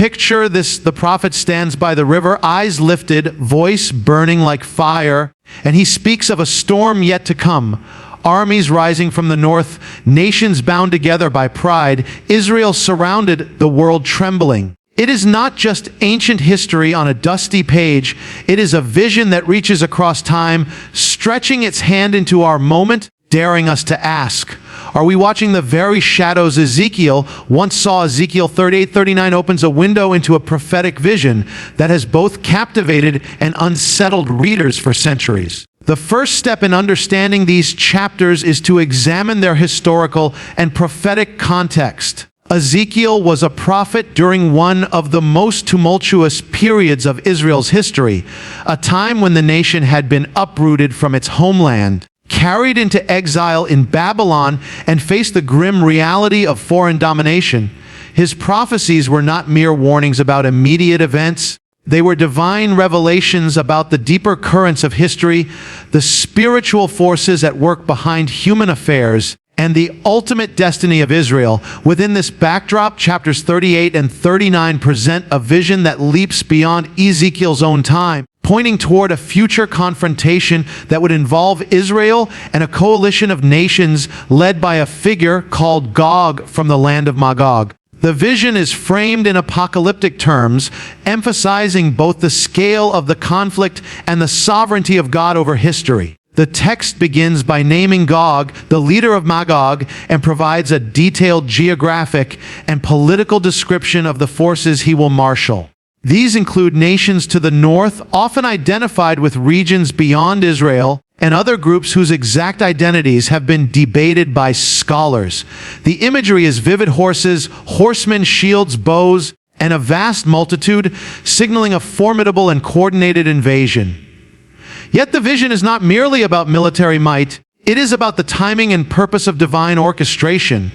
Picture this: the prophet stands by the river, eyes lifted, voice burning like fire, and he speaks of a storm yet to come. Armies rising from the north, nations bound together by pride, Israel surrounded, the world trembling. It is not just ancient history on a dusty page. It is a vision that reaches across time, stretching its hand into our moment, daring us to ask, are we watching the very shadows Ezekiel once saw? Ezekiel 38:39 opens a window into a prophetic vision that has both captivated and unsettled readers for centuries. The first step in understanding these chapters is to examine their historical and prophetic context. Ezekiel was a prophet during one of the most tumultuous periods of Israel's history, a time when the nation had been uprooted from its homeland, carried into exile in Babylon, and faced the grim reality of foreign domination. His prophecies were not mere warnings about immediate events. They were divine revelations about the deeper currents of history, the spiritual forces at work behind human affairs, and the ultimate destiny of Israel. Within this backdrop, chapters 38 and 39 present a vision that leaps beyond Ezekiel's own time, pointing toward a future confrontation that would involve Israel and a coalition of nations led by a figure called Gog from the land of Magog. The vision is framed in apocalyptic terms, emphasizing both the scale of the conflict and the sovereignty of God over history. The text begins by naming Gog, the leader of Magog, and provides a detailed geographic and political description of the forces he will marshal. These include nations to the north, often identified with regions beyond Israel, and other groups whose exact identities have been debated by scholars. The imagery is vivid: horses, horsemen, shields, bows, and a vast multitude, signaling a formidable and coordinated invasion. Yet the vision is not merely about military might. It is about the timing and purpose of divine orchestration.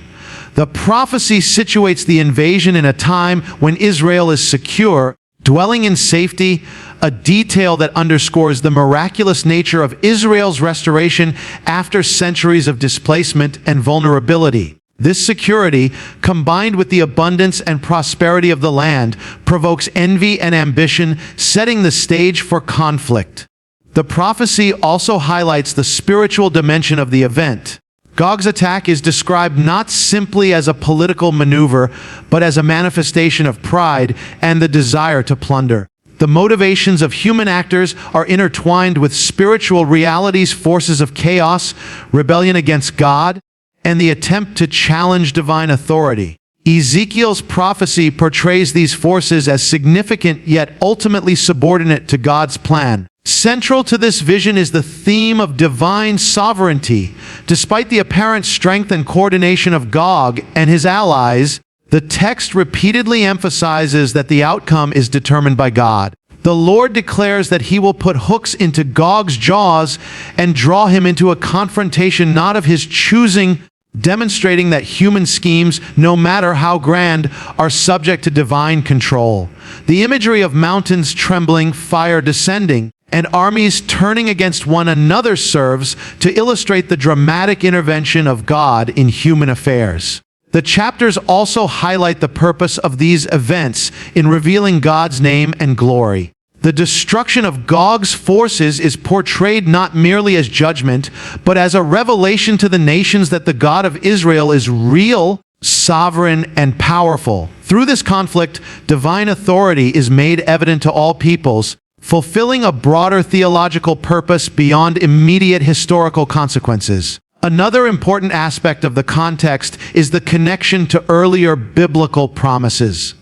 The prophecy situates the invasion in a time when Israel is secure, dwelling in safety, a detail that underscores the miraculous nature of Israel's restoration after centuries of displacement and vulnerability. This security, combined with the abundance and prosperity of the land, provokes envy and ambition, setting the stage for conflict. The prophecy also highlights the spiritual dimension of the event. Gog's attack is described not simply as a political maneuver, but as a manifestation of pride and the desire to plunder. The motivations of human actors are intertwined with spiritual realities, forces of chaos, rebellion against God, and the attempt to challenge divine authority. Ezekiel's prophecy portrays these forces as significant yet ultimately subordinate to God's plan. Central to this vision is the theme of divine sovereignty. Despite the apparent strength and coordination of Gog and his allies, the text repeatedly emphasizes that the outcome is determined by God. The Lord declares that he will put hooks into Gog's jaws and draw him into a confrontation not of his choosing, demonstrating that human schemes, no matter how grand, are subject to divine control. The imagery of mountains trembling, fire descending, and armies turning against one another serves to illustrate the dramatic intervention of God in human affairs. The chapters also highlight the purpose of these events in revealing God's name and glory. The destruction of Gog's forces is portrayed not merely as judgment, but as a revelation to the nations that the God of Israel is real, sovereign, and powerful. Through this conflict, divine authority is made evident to all peoples, fulfilling a broader theological purpose beyond immediate historical consequences. Another important aspect of the context is the connection to earlier biblical promises.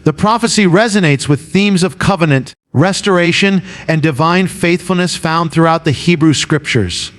The prophecy resonates with themes of covenant, restoration, and divine faithfulness found throughout the Hebrew Scriptures.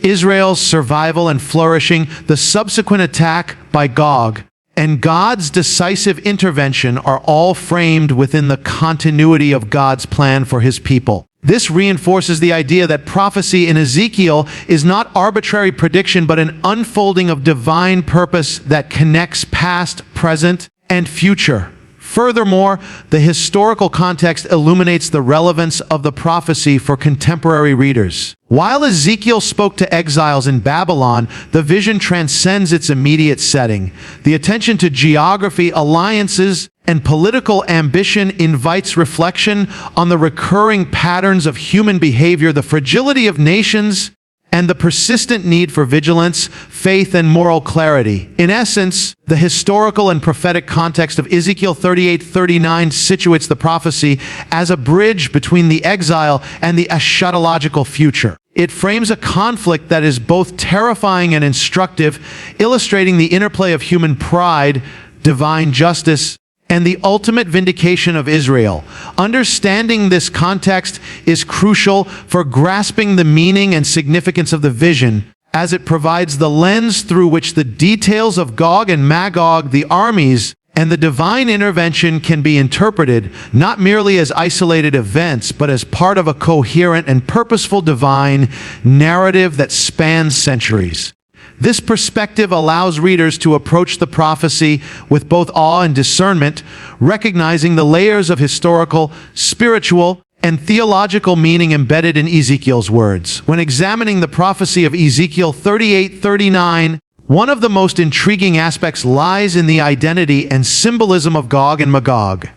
Israel's survival and flourishing, the subsequent attack by Gog, and God's decisive intervention are all framed within the continuity of God's plan for his people. This reinforces the idea that prophecy in Ezekiel is not arbitrary prediction, but an unfolding of divine purpose that connects past, present, and future. Furthermore, the historical context illuminates the relevance of the prophecy for contemporary readers. While Ezekiel spoke to exiles in Babylon, the vision transcends its immediate setting. The attention to geography, alliances, and political ambition invites reflection on the recurring patterns of human behavior, the fragility of nations, and the persistent need for vigilance, faith, and moral clarity. In essence, the historical and prophetic context of Ezekiel 38:39 situates the prophecy as a bridge between the exile and the eschatological future. It frames a conflict that is both terrifying and instructive, illustrating the interplay of human pride, divine justice, and the ultimate vindication of Israel. Understanding this context is crucial for grasping the meaning and significance of the vision, as it provides the lens through which the details of Gog and Magog, the armies, and the divine intervention can be interpreted, not merely as isolated events, but as part of a coherent and purposeful divine narrative that spans centuries. This perspective allows readers to approach the prophecy with both awe and discernment, recognizing the layers of historical, spiritual, and theological meaning embedded in Ezekiel's words. When examining the prophecy of Ezekiel 38:39, one of the most intriguing aspects lies in the identity and symbolism of Gog and Magog.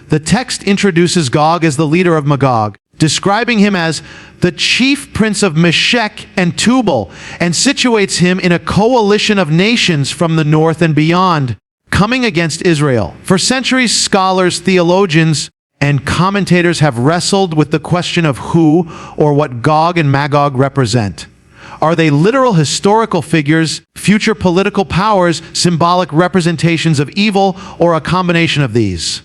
The text introduces Gog as the leader of Magog, describing him as the chief prince of Meshech and Tubal, and situates him in a coalition of nations from the north and beyond, coming against Israel. For centuries, scholars, theologians, and commentators have wrestled with the question of who or what Gog and Magog represent. Are they literal historical figures, future political powers, symbolic representations of evil, or a combination of these?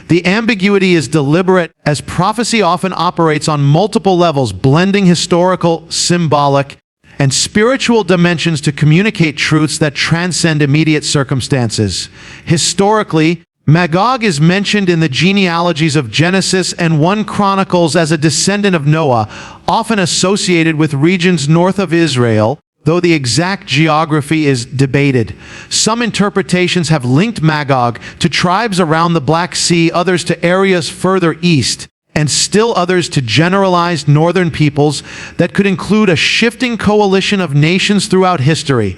The ambiguity is deliberate, as prophecy often operates on multiple levels, blending historical, symbolic, and spiritual dimensions to communicate truths that transcend immediate circumstances. Historically, Magog is mentioned in the genealogies of Genesis and 1 Chronicles as a descendant of Noah, often associated with regions north of Israel, though the exact geography is debated. Some interpretations have linked Magog to tribes around the Black Sea, others to areas further east, and still others to generalized northern peoples that could include a shifting coalition of nations throughout history.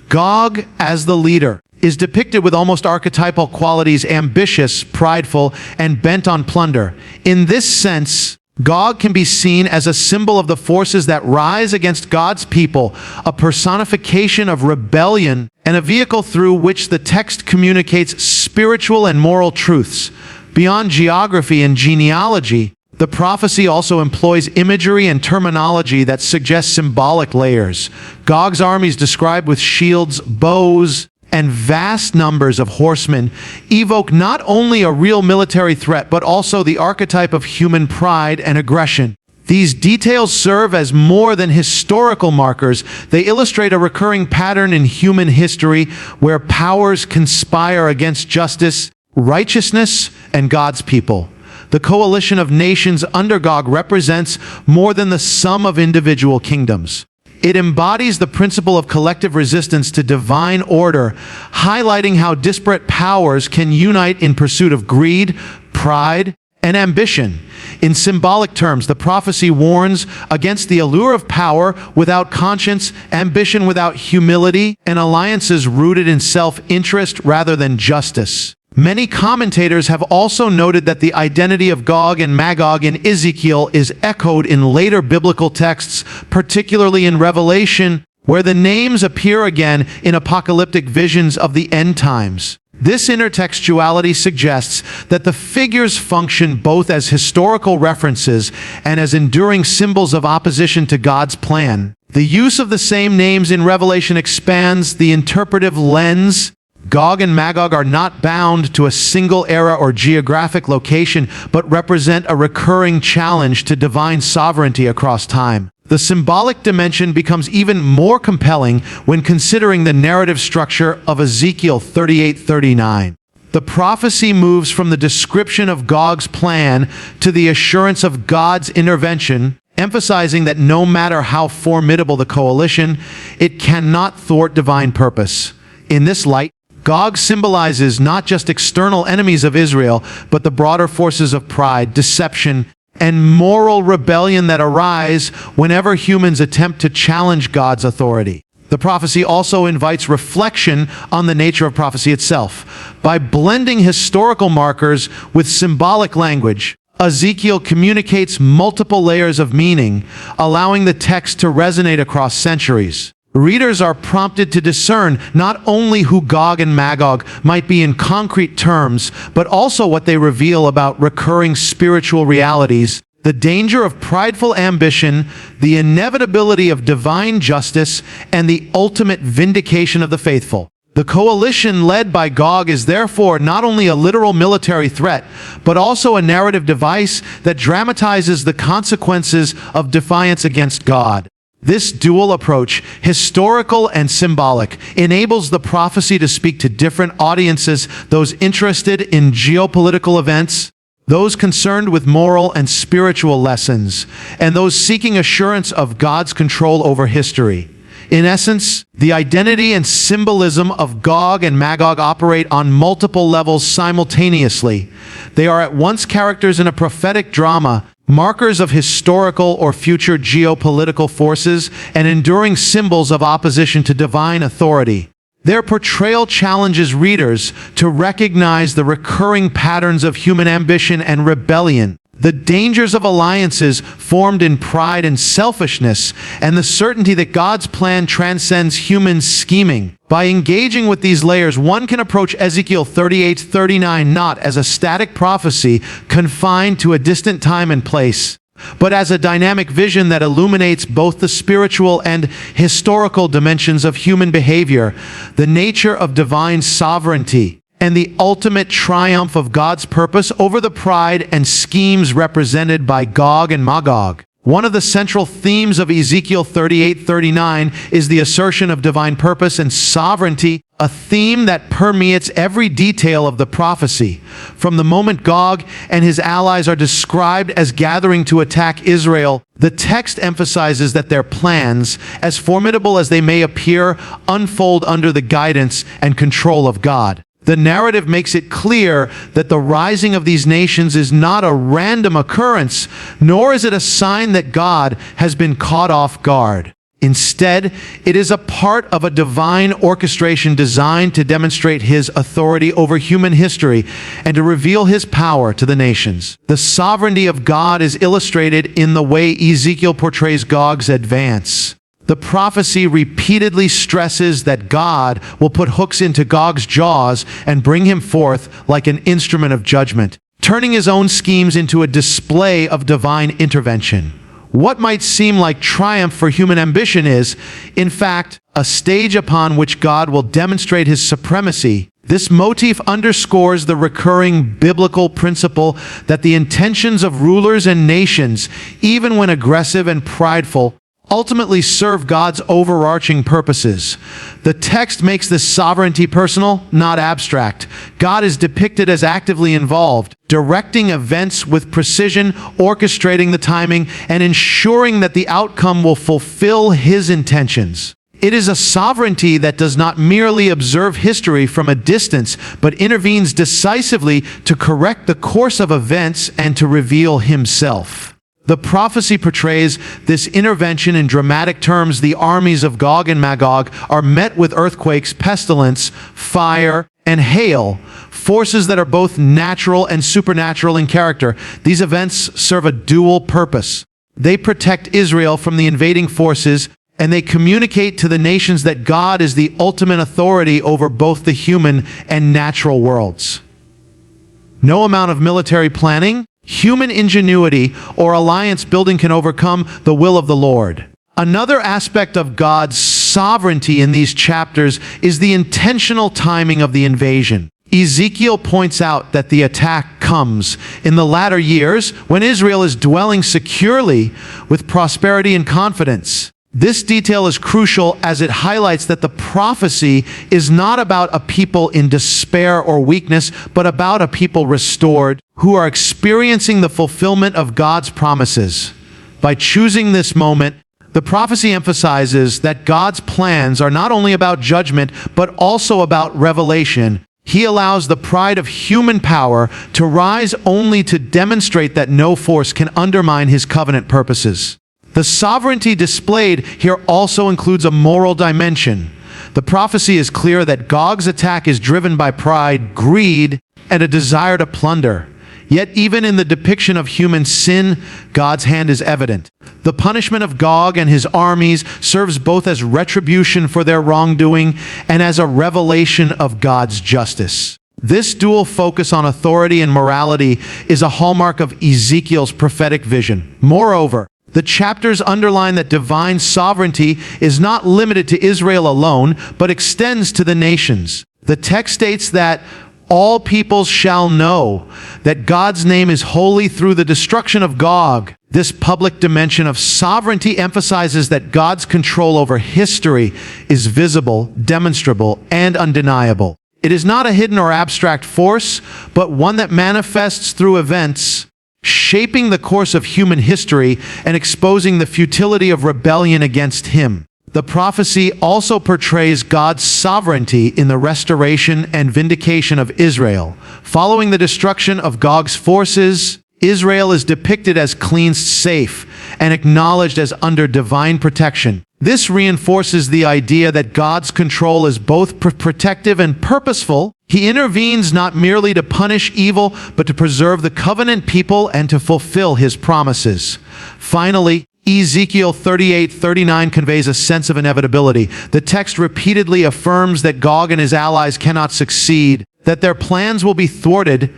Gog, as the leader, is depicted with almost archetypal qualities: ambitious, prideful, and bent on plunder. In this sense, Gog can be seen as a symbol of the forces that rise against God's people, a personification of rebellion, and a vehicle through which the text communicates spiritual and moral truths. Beyond geography and genealogy, the prophecy also employs imagery and terminology that suggests symbolic layers. Gog's armies, described with shields, bows, and vast numbers of horsemen, evoke not only a real military threat, but also the archetype of human pride and aggression. These details serve as more than historical markers. They illustrate a recurring pattern in human history where powers conspire against justice, righteousness, and God's people. The coalition of nations under Gog represents more than the sum of individual kingdoms. It embodies the principle of collective resistance to divine order, highlighting how disparate powers can unite in pursuit of greed, pride, and ambition. In symbolic terms, the prophecy warns against the allure of power without conscience, ambition without humility, and alliances rooted in self-interest rather than justice. Many commentators have also noted that the identity of Gog and Magog in Ezekiel is echoed in later biblical texts, particularly in Revelation, where the names appear again in apocalyptic visions of the end times. This intertextuality suggests that the figures function both as historical references and as enduring symbols of opposition to God's plan. The use of the same names in Revelation expands the interpretive lens. Gog and Magog are not bound to a single era or geographic location, but represent a recurring challenge to divine sovereignty across time. The symbolic dimension becomes even more compelling when considering the narrative structure of Ezekiel 38:39. The prophecy moves from the description of Gog's plan to the assurance of God's intervention, emphasizing that no matter how formidable the coalition, it cannot thwart divine purpose. In this light, Gog symbolizes not just external enemies of Israel, but the broader forces of pride, deception, and moral rebellion that arise whenever humans attempt to challenge God's authority. The prophecy also invites reflection on the nature of prophecy itself. By blending historical markers with symbolic language, Ezekiel communicates multiple layers of meaning, allowing the text to resonate across centuries. Readers are prompted to discern not only who Gog and Magog might be in concrete terms, but also what they reveal about recurring spiritual realities, the danger of prideful ambition, the inevitability of divine justice, and the ultimate vindication of the faithful. The coalition led by Gog is therefore not only a literal military threat, but also a narrative device that dramatizes the consequences of defiance against God. This dual approach, historical and symbolic, enables the prophecy to speak to different audiences, those interested in geopolitical events, those concerned with moral and spiritual lessons, and those seeking assurance of God's control over history. In essence, the identity and symbolism of Gog and Magog operate on multiple levels simultaneously. They are at once characters in a prophetic drama, markers of historical or future geopolitical forces, and enduring symbols of opposition to divine authority. Their portrayal challenges readers to recognize the recurring patterns of human ambition and rebellion, the dangers of alliances formed in pride and selfishness, and the certainty that God's plan transcends human scheming. By engaging with these layers, one can approach Ezekiel 38:39 not as a static prophecy confined to a distant time and place, but as a dynamic vision that illuminates both the spiritual and historical dimensions of human behavior, the nature of divine sovereignty, and the ultimate triumph of God's purpose over the pride and schemes represented by Gog and Magog. One of the central themes of Ezekiel 38:39 is the assertion of divine purpose and sovereignty, a theme that permeates every detail of the prophecy. From the moment Gog and his allies are described as gathering to attack Israel, the text emphasizes that their plans, as formidable as they may appear, unfold under the guidance and control of God. The narrative makes it clear that the rising of these nations is not a random occurrence, nor is it a sign that God has been caught off guard. Instead, it is a part of a divine orchestration designed to demonstrate His authority over human history and to reveal His power to the nations. The sovereignty of God is illustrated in the way Ezekiel portrays Gog's advance. The prophecy repeatedly stresses that God will put hooks into Gog's jaws and bring him forth like an instrument of judgment, turning his own schemes into a display of divine intervention. What might seem like triumph for human ambition is, in fact, a stage upon which God will demonstrate His supremacy. This motif underscores the recurring biblical principle that the intentions of rulers and nations, even when aggressive and prideful, ultimately serve God's overarching purposes. The text makes this sovereignty personal, not abstract. God is depicted as actively involved, directing events with precision, orchestrating the timing, and ensuring that the outcome will fulfill His intentions. It is a sovereignty that does not merely observe history from a distance, but intervenes decisively to correct the course of events and to reveal Himself. The prophecy portrays this intervention in dramatic terms. The armies of Gog and Magog are met with earthquakes, pestilence, fire, and hail, forces that are both natural and supernatural in character. These events serve a dual purpose. They protect Israel from the invading forces, and they communicate to the nations that God is the ultimate authority over both the human and natural worlds. No amount of military planning, human ingenuity, or alliance building can overcome the will of the Lord. Another aspect of God's sovereignty in these chapters is the intentional timing of the invasion. Ezekiel points out that the attack comes in the latter years when Israel is dwelling securely with prosperity and confidence. This detail is crucial as it highlights that the prophecy is not about a people in despair or weakness, but about a people restored, who are experiencing the fulfillment of God's promises. By choosing this moment, the prophecy emphasizes that God's plans are not only about judgment, but also about revelation. He allows the pride of human power to rise only to demonstrate that no force can undermine His covenant purposes. The sovereignty displayed here also includes a moral dimension. The prophecy is clear that Gog's attack is driven by pride, greed, and a desire to plunder. Yet even in the depiction of human sin, God's hand is evident. The punishment of Gog and his armies serves both as retribution for their wrongdoing and as a revelation of God's justice. This dual focus on authority and morality is a hallmark of Ezekiel's prophetic vision. Moreover, the chapters underline that divine sovereignty is not limited to Israel alone, but extends to the nations. The text states that all peoples shall know that God's name is holy through the destruction of Gog. This public dimension of sovereignty emphasizes that God's control over history is visible, demonstrable, and undeniable. It is not a hidden or abstract force, but one that manifests through events, shaping the course of human history and exposing the futility of rebellion against Him. The prophecy also portrays God's sovereignty in the restoration and vindication of Israel. Following the destruction of Gog's forces, Israel is depicted as cleansed safe and acknowledged as under divine protection. This reinforces the idea that God's control is both protective and purposeful. He intervenes not merely to punish evil, but to preserve the covenant people and to fulfill His promises. Finally, Ezekiel 38:39 conveys a sense of inevitability. The text repeatedly affirms that Gog and his allies cannot succeed, that their plans will be thwarted,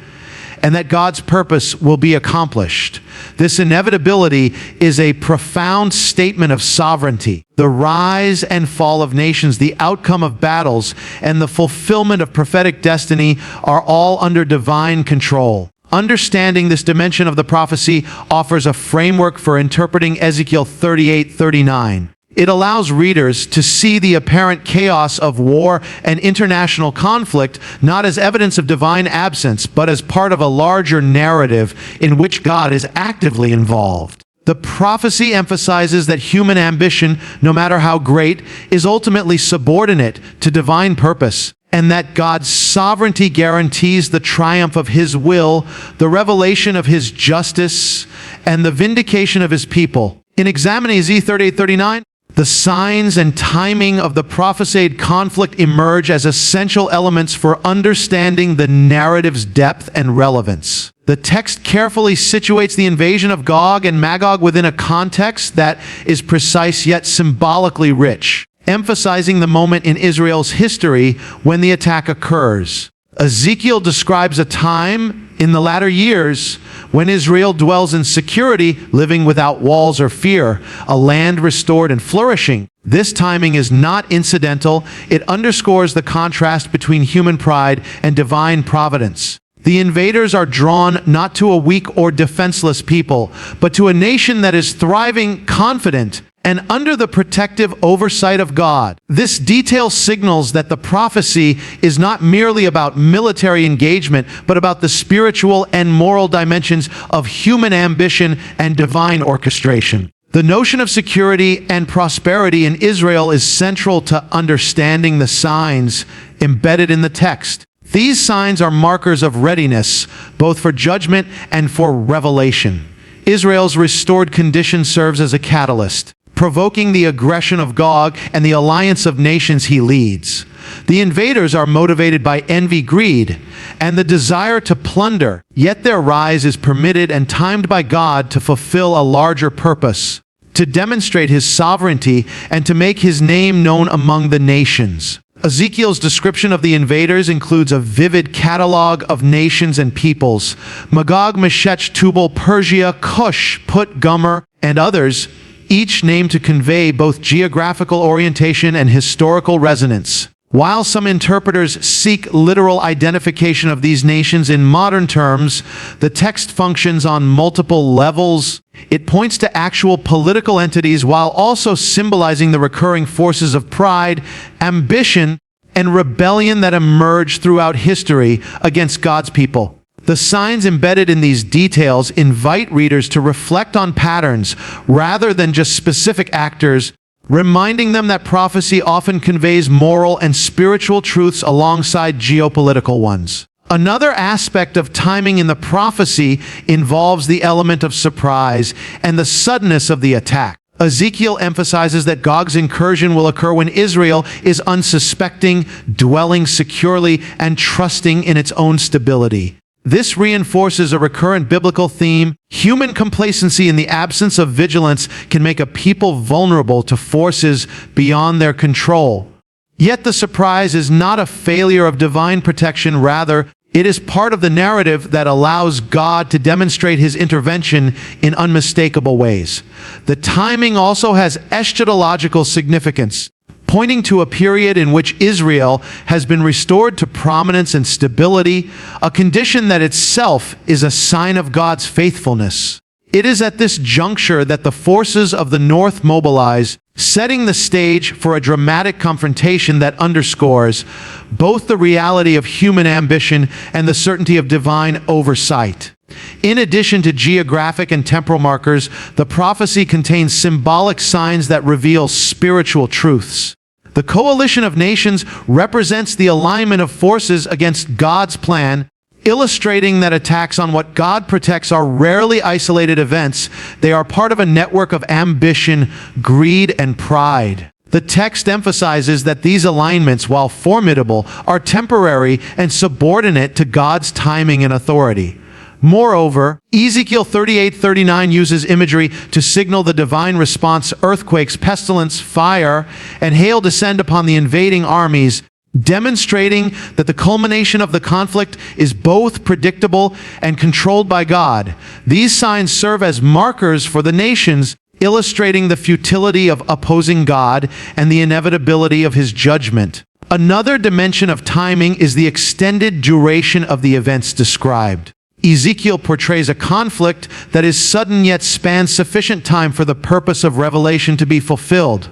and that God's purpose will be accomplished. This inevitability is a profound statement of sovereignty. The rise and fall of nations, the outcome of battles, and the fulfillment of prophetic destiny are all under divine control. Understanding this dimension of the prophecy offers a framework for interpreting Ezekiel 38:39. It allows readers to see the apparent chaos of war and international conflict not as evidence of divine absence, but as part of a larger narrative in which God is actively involved. The prophecy emphasizes that human ambition, no matter how great, is ultimately subordinate to divine purpose, and that God's sovereignty guarantees the triumph of His will, the revelation of His justice, and the vindication of His people. In examining Ezekiel 38:39, the signs and timing of the prophesied conflict emerge as essential elements for understanding the narrative's depth and relevance. The text carefully situates the invasion of Gog and Magog within a context that is precise yet symbolically rich, emphasizing the moment in Israel's history when the attack occurs. Ezekiel describes a time in the latter years when Israel dwells in security, living without walls or fear, a land restored and flourishing. This timing is not incidental. It underscores the contrast between human pride and divine providence. The invaders are drawn not to a weak or defenseless people, but to a nation that is thriving, confident, and under the protective oversight of God. This detail signals that the prophecy is not merely about military engagement, but about the spiritual and moral dimensions of human ambition and divine orchestration. The notion of security and prosperity in Israel is central to understanding the signs embedded in the text. These signs are markers of readiness, both for judgment and for revelation. Israel's restored condition serves as a catalyst, provoking the aggression of Gog and the alliance of nations he leads. The invaders are motivated by envy, greed, and the desire to plunder, yet their rise is permitted and timed by God to fulfill a larger purpose, to demonstrate His sovereignty and to make His name known among the nations. Ezekiel's description of the invaders includes a vivid catalog of nations and peoples: Magog, Meshech, Tubal, Persia, Cush, Put, Gomer, and others, each named to convey both geographical orientation and historical resonance. While some interpreters seek literal identification of these nations in modern terms, the text functions on multiple levels. It points to actual political entities while also symbolizing the recurring forces of pride, ambition, and rebellion that emerge throughout history against God's people. The signs embedded in these details invite readers to reflect on patterns rather than just specific actors, reminding them that prophecy often conveys moral and spiritual truths alongside geopolitical ones. Another aspect of timing in the prophecy involves the element of surprise and the suddenness of the attack. Ezekiel emphasizes that Gog's incursion will occur when Israel is unsuspecting, dwelling securely, and trusting in its own stability. This reinforces a recurrent biblical theme. Human complacency in the absence of vigilance can make a people vulnerable to forces beyond their control. Yet the surprise is not a failure of divine protection. Rather, it is part of the narrative that allows God to demonstrate his intervention in unmistakable ways. The timing also has eschatological significance, pointing to a period in which Israel has been restored to prominence and stability, a condition that itself is a sign of God's faithfulness. It is at this juncture that the forces of the north mobilize, setting the stage for a dramatic confrontation that underscores both the reality of human ambition and the certainty of divine oversight. In addition to geographic and temporal markers, the prophecy contains symbolic signs that reveal spiritual truths. The coalition of nations represents the alignment of forces against God's plan, illustrating that attacks on what God protects are rarely isolated events. They are part of a network of ambition, greed, and pride. The text emphasizes that these alignments, while formidable, are temporary and subordinate to God's timing and authority. Moreover, Ezekiel 38:39 uses imagery to signal the divine response. Earthquakes, pestilence, fire, and hail descend upon the invading armies, demonstrating that the culmination of the conflict is both predictable and controlled by God. These signs serve as markers for the nations, illustrating the futility of opposing God and the inevitability of his judgment. Another dimension of timing is the extended duration of the events described. Ezekiel portrays a conflict that is sudden yet spans sufficient time for the purpose of revelation to be fulfilled.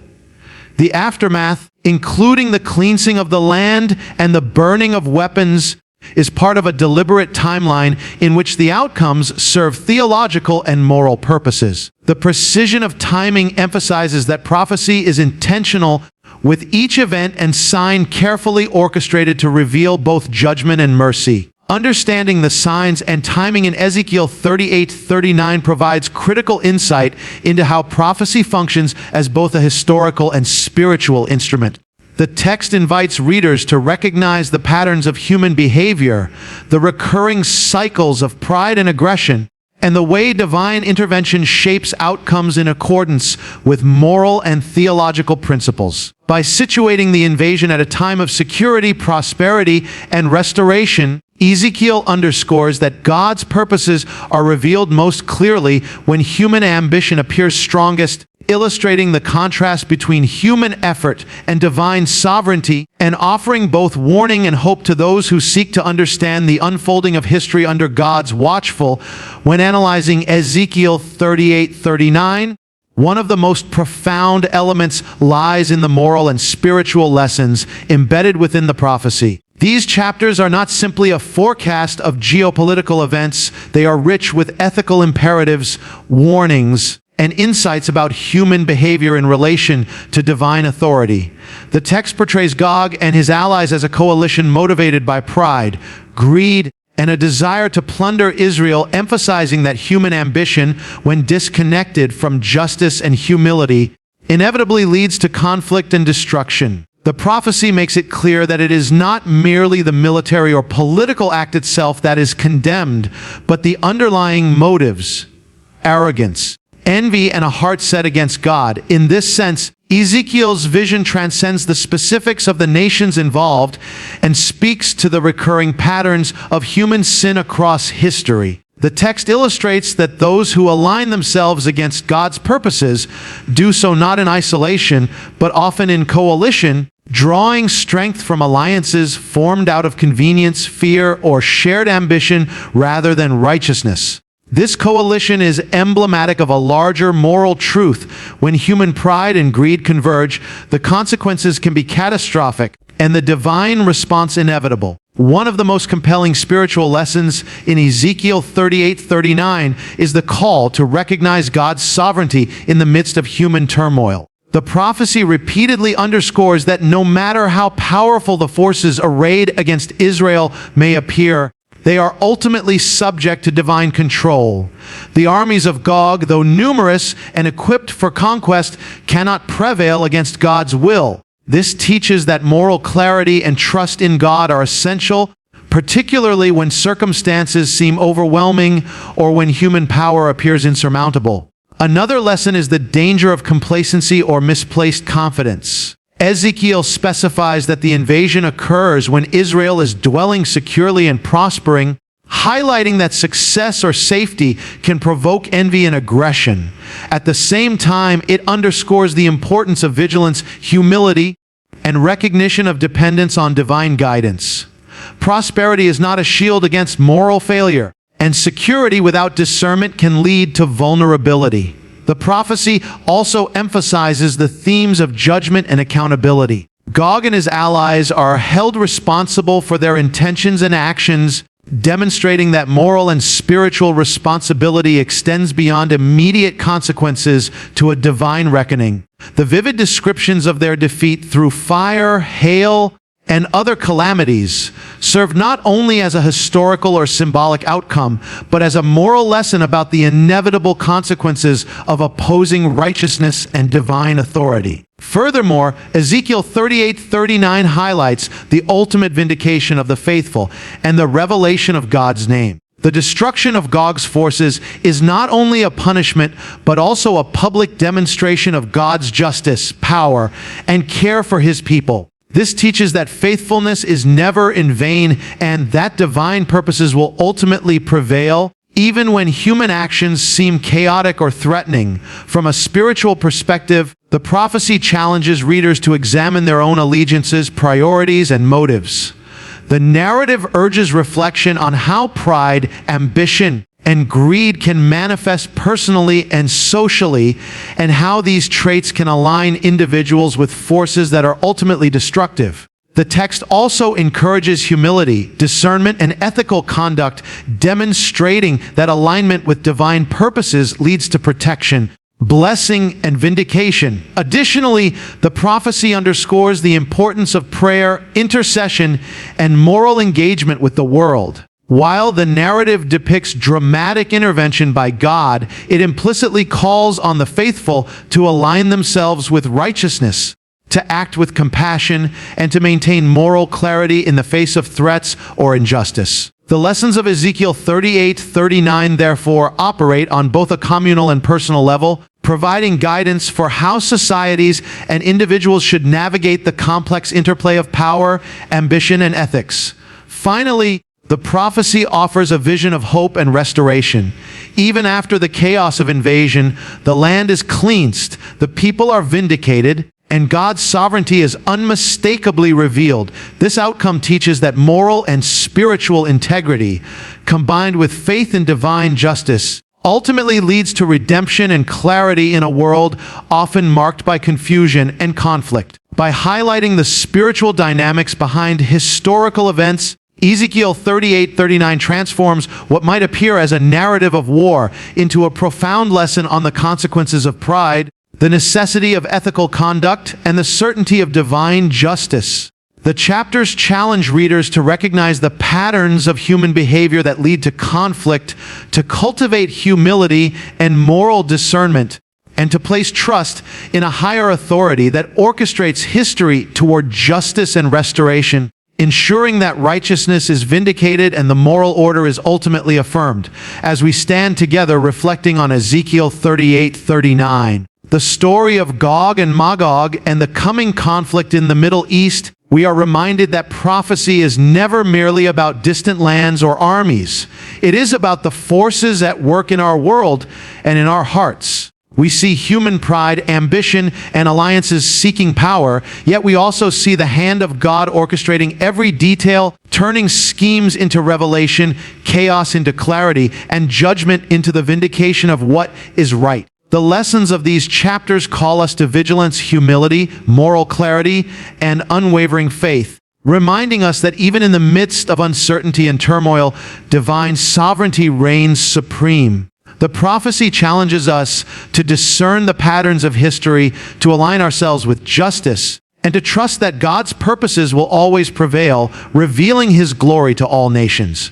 The aftermath, including the cleansing of the land and the burning of weapons, is part of a deliberate timeline in which the outcomes serve theological and moral purposes. The precision of timing emphasizes that prophecy is intentional, with each event and sign carefully orchestrated to reveal both judgment and mercy. Understanding the signs and timing in Ezekiel 38:39 provides critical insight into how prophecy functions as both a historical and spiritual instrument. The text invites readers to recognize the patterns of human behavior, the recurring cycles of pride and aggression, and the way divine intervention shapes outcomes in accordance with moral and theological principles. By situating the invasion at a time of security, prosperity, and restoration, Ezekiel underscores that God's purposes are revealed most clearly when human ambition appears strongest, illustrating the contrast between human effort and divine sovereignty, and offering both warning and hope to those who seek to understand the unfolding of history under God's watchful. When analyzing Ezekiel 38:39, one of the most profound elements lies in the moral and spiritual lessons embedded within the prophecy. These chapters are not simply a forecast of geopolitical events. They are rich with ethical imperatives, warnings, and insights about human behavior in relation to divine authority. The text portrays Gog and his allies as a coalition motivated by pride, greed, and a desire to plunder Israel, emphasizing that human ambition, when disconnected from justice and humility, inevitably leads to conflict and destruction. The prophecy makes it clear that it is not merely the military or political act itself that is condemned, but the underlying motives, arrogance, envy, and a heart set against God. In this sense, Ezekiel's vision transcends the specifics of the nations involved and speaks to the recurring patterns of human sin across history. The text illustrates that those who align themselves against God's purposes do so not in isolation, but often in coalition, drawing strength from alliances formed out of convenience, fear, or shared ambition rather than righteousness. This coalition is emblematic of a larger moral truth. When human pride and greed converge, the consequences can be catastrophic and the divine response inevitable. One of the most compelling spiritual lessons in Ezekiel 38:39 is the call to recognize God's sovereignty in the midst of human turmoil. The prophecy repeatedly underscores that no matter how powerful the forces arrayed against Israel may appear, They are ultimately subject to divine control. The armies of Gog, though numerous and equipped for conquest, cannot prevail against God's will. This teaches that moral clarity and trust in God are essential, particularly when circumstances seem overwhelming or when human power appears insurmountable. Another lesson is the danger of complacency or misplaced confidence. Ezekiel specifies that the invasion occurs when Israel is dwelling securely and prospering, highlighting that success or safety can provoke envy and aggression. At the same time, it underscores the importance of vigilance, humility, and recognition of dependence on divine guidance. Prosperity is not a shield against moral failure, and security without discernment can lead to vulnerability. The prophecy also emphasizes the themes of judgment and accountability. Gog and his allies are held responsible for their intentions and actions, demonstrating that moral and spiritual responsibility extends beyond immediate consequences to a divine reckoning. The vivid descriptions of their defeat through fire, hail, and other calamities serve not only as a historical or symbolic outcome, but as a moral lesson about the inevitable consequences of opposing righteousness and divine authority. Furthermore, Ezekiel 38:39 highlights the ultimate vindication of the faithful and the revelation of God's name. The destruction of Gog's forces is not only a punishment, but also a public demonstration of God's justice, power, and care for his people. This teaches that faithfulness is never in vain and that divine purposes will ultimately prevail, even when human actions seem chaotic or threatening. From a spiritual perspective, the prophecy challenges readers to examine their own allegiances, priorities, and motives. The narrative urges reflection on how pride, ambition, and greed can manifest personally and socially, and how these traits can align individuals with forces that are ultimately destructive. The text also encourages humility, discernment, and ethical conduct, demonstrating that alignment with divine purposes leads to protection, blessing, and vindication. Additionally, the prophecy underscores the importance of prayer, intercession, and moral engagement with the world. While the narrative depicts dramatic intervention by God, it implicitly calls on the faithful to align themselves with righteousness, to act with compassion, and to maintain moral clarity in the face of threats or injustice. The lessons of Ezekiel 38:39 therefore operate on both a communal and personal level, providing guidance for how societies and individuals should navigate the complex interplay of power, ambition, and ethics. Finally, the prophecy offers a vision of hope and restoration. Even after the chaos of invasion, the land is cleansed, the people are vindicated, and God's sovereignty is unmistakably revealed. This outcome teaches that moral and spiritual integrity, combined with faith in divine justice, ultimately leads to redemption and clarity in a world often marked by confusion and conflict. By highlighting the spiritual dynamics behind historical events, Ezekiel 38:39 transforms what might appear as a narrative of war into a profound lesson on the consequences of pride, the necessity of ethical conduct, and the certainty of divine justice. The chapters challenge readers to recognize the patterns of human behavior that lead to conflict, to cultivate humility and moral discernment, and to place trust in a higher authority that orchestrates history toward justice and restoration, ensuring that righteousness is vindicated and the moral order is ultimately affirmed. As we stand together reflecting on Ezekiel 38:39, the story of Gog and Magog, and the coming conflict in the Middle East, we are reminded that prophecy is never merely about distant lands or armies. It is about the forces at work in our world and in our hearts. We see human pride, ambition, and alliances seeking power, yet we also see the hand of God orchestrating every detail, turning schemes into revelation, chaos into clarity, and judgment into the vindication of what is right. The lessons of these chapters call us to vigilance, humility, moral clarity, and unwavering faith, reminding us that even in the midst of uncertainty and turmoil, divine sovereignty reigns supreme. The prophecy challenges us to discern the patterns of history, to align ourselves with justice, and to trust that God's purposes will always prevail, revealing His glory to all nations.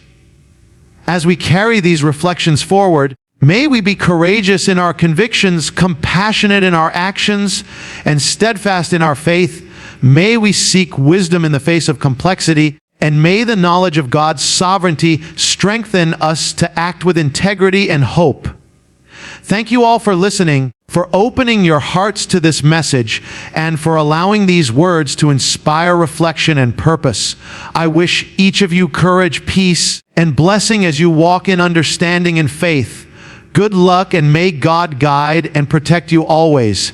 As we carry these reflections forward, may we be courageous in our convictions, compassionate in our actions, and steadfast in our faith. May we seek wisdom in the face of complexity, and may the knowledge of God's sovereignty strengthen us to act with integrity and hope. Thank you all for listening, for opening your hearts to this message, and for allowing these words to inspire reflection and purpose. I wish each of you courage, peace, and blessing as you walk in understanding and faith. Good luck, and may God guide and protect you always.